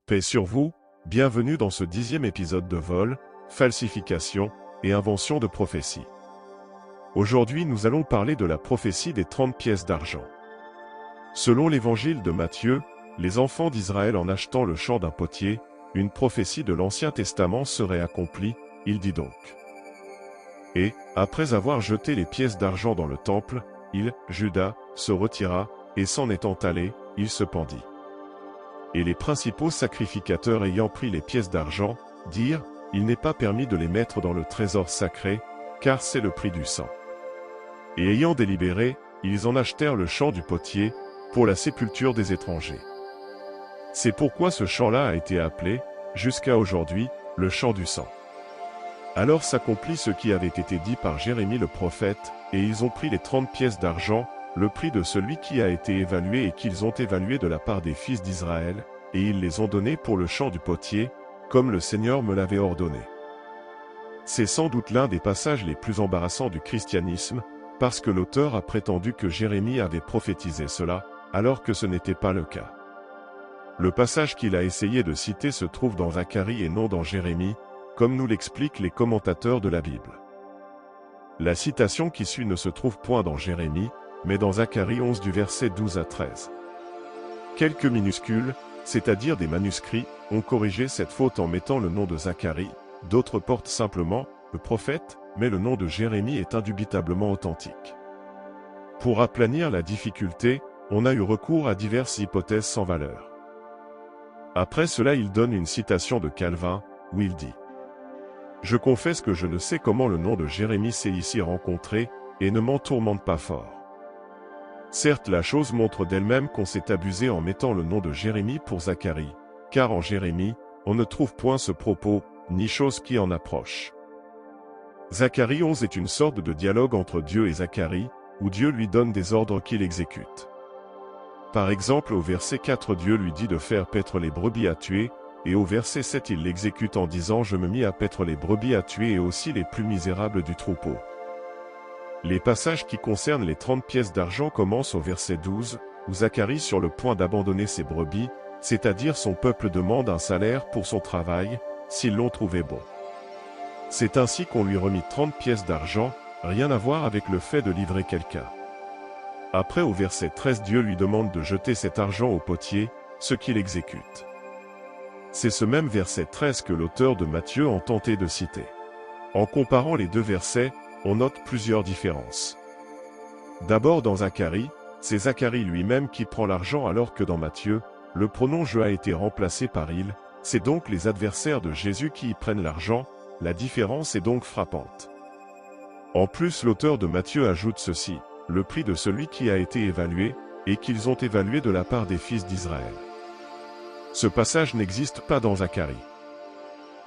Paix sur vous, bienvenue dans ce 10e épisode de vol, falsification et invention de prophétie. Aujourd'hui nous allons parler de la prophétie des 30 pièces d'argent. Selon l'évangile de Matthieu, les enfants d'Israël en achetant le champ d'un potier, une prophétie de l'Ancien Testament serait accomplie, il dit donc. Et, après avoir jeté les pièces d'argent dans le temple, Judas, se retira, et s'en étant allé, il se pendit. Et les principaux sacrificateurs ayant pris les pièces d'argent, dirent, il n'est pas permis de les mettre dans le trésor sacré, car c'est le prix du sang. Et ayant délibéré, ils en achetèrent le champ du potier, pour la sépulture des étrangers. C'est pourquoi ce champ-là a été appelé, jusqu'à aujourd'hui, le champ du sang. Alors s'accomplit ce qui avait été dit par Jérémie le prophète, et ils ont pris les 30 pièces d'argent, le prix de celui qui a été évalué et qu'ils ont évalué de la part des fils d'Israël, et ils les ont donnés pour le champ du potier, comme le Seigneur me l'avait ordonné. C'est sans doute l'un des passages les plus embarrassants du christianisme, parce que l'auteur a prétendu que Jérémie avait prophétisé cela, alors que ce n'était pas le cas. Le passage qu'il a essayé de citer se trouve dans Zacharie et non dans Jérémie, comme nous l'expliquent les commentateurs de la Bible. La citation qui suit ne se trouve point dans Jérémie, mais dans Zacharie 11 du verset 12 à 13. Quelques minuscules, c'est-à-dire des manuscrits, ont corrigé cette faute en mettant le nom de Zacharie, d'autres portent simplement « le prophète », mais le nom de Jérémie est indubitablement authentique. Pour aplanir la difficulté, on a eu recours à diverses hypothèses sans valeur. Après cela il donne une citation de Calvin, où il dit « Je confesse que je ne sais comment le nom de Jérémie s'est ici rencontré, et ne m'en tourmente pas fort. Certes la chose montre d'elle-même qu'on s'est abusé en mettant le nom de Jérémie pour Zacharie, car en Jérémie, on ne trouve point ce propos, ni chose qui en approche. Zacharie 11 est une sorte de dialogue entre Dieu et Zacharie, où Dieu lui donne des ordres qu'il exécute. Par exemple au verset 4 Dieu lui dit de faire paître les brebis à tuer, et au verset 7 il l'exécute en disant je me mis à paître les brebis à tuer et aussi les plus misérables du troupeau. Les passages qui concernent les 30 pièces d'argent commencent au verset 12, où Zacharie sur le point d'abandonner ses brebis, c'est-à-dire son peuple demande un salaire pour son travail, s'ils l'ont trouvé bon. C'est ainsi qu'on lui remit 30 pièces d'argent, rien à voir avec le fait de livrer quelqu'un. Après au verset 13 Dieu lui demande de jeter cet argent au potier, ce qu'il exécute. C'est ce même verset 13 que l'auteur de Matthieu a tenté de citer. En comparant les deux versets, on note plusieurs différences. D'abord dans Zacharie, c'est Zacharie lui-même qui prend l'argent alors que dans Matthieu, le pronom « je » a été remplacé par « il », c'est donc les adversaires de Jésus qui y prennent l'argent, la différence est donc frappante. En plus l'auteur de Matthieu ajoute ceci, le prix de celui qui a été évalué, et qu'ils ont évalué de la part des fils d'Israël. Ce passage n'existe pas dans Zacharie.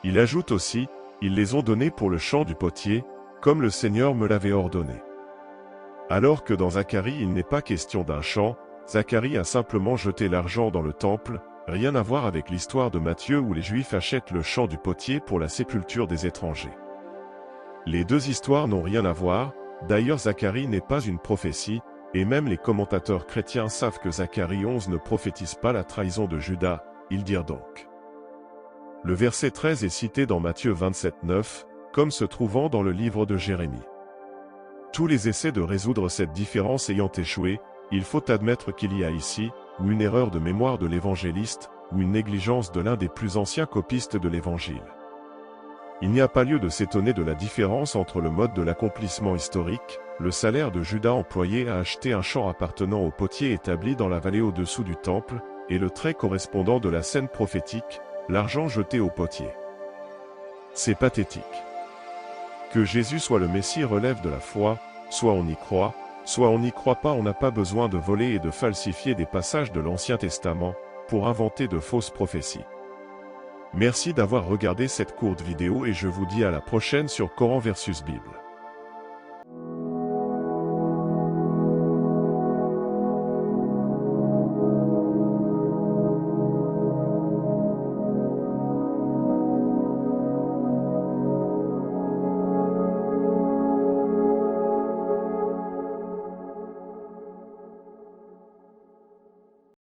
Il ajoute aussi, ils les ont donnés pour le champ du potier, comme le Seigneur me l'avait ordonné. Alors que dans Zacharie il n'est pas question d'un champ, Zacharie a simplement jeté l'argent dans le temple, rien à voir avec l'histoire de Matthieu où les Juifs achètent le champ du potier pour la sépulture des étrangers. Les deux histoires n'ont rien à voir, d'ailleurs Zacharie n'est pas une prophétie, et même les commentateurs chrétiens savent que Zacharie 11 ne prophétise pas la trahison de Judas, ils dirent donc. Le verset 13 est cité dans Matthieu 27:9, comme se trouvant dans le livre de Jérémie. Tous les essais de résoudre cette différence ayant échoué, il faut admettre qu'il y a ici, ou une erreur de mémoire de l'évangéliste, ou une négligence de l'un des plus anciens copistes de l'évangile. Il n'y a pas lieu de s'étonner de la différence entre le mode de l'accomplissement historique, le salaire de Judas employé à acheter un champ appartenant au potier établi dans la vallée au-dessous du temple, et le trait correspondant de la scène prophétique, l'argent jeté au potier. C'est pathétique. Que Jésus soit le Messie relève de la foi, soit on y croit, soit on n'y croit pas. On n'a pas besoin de voler et de falsifier des passages de l'Ancien Testament, pour inventer de fausses prophéties. Merci d'avoir regardé cette courte vidéo et je vous dis à la prochaine sur Coran versus Bible.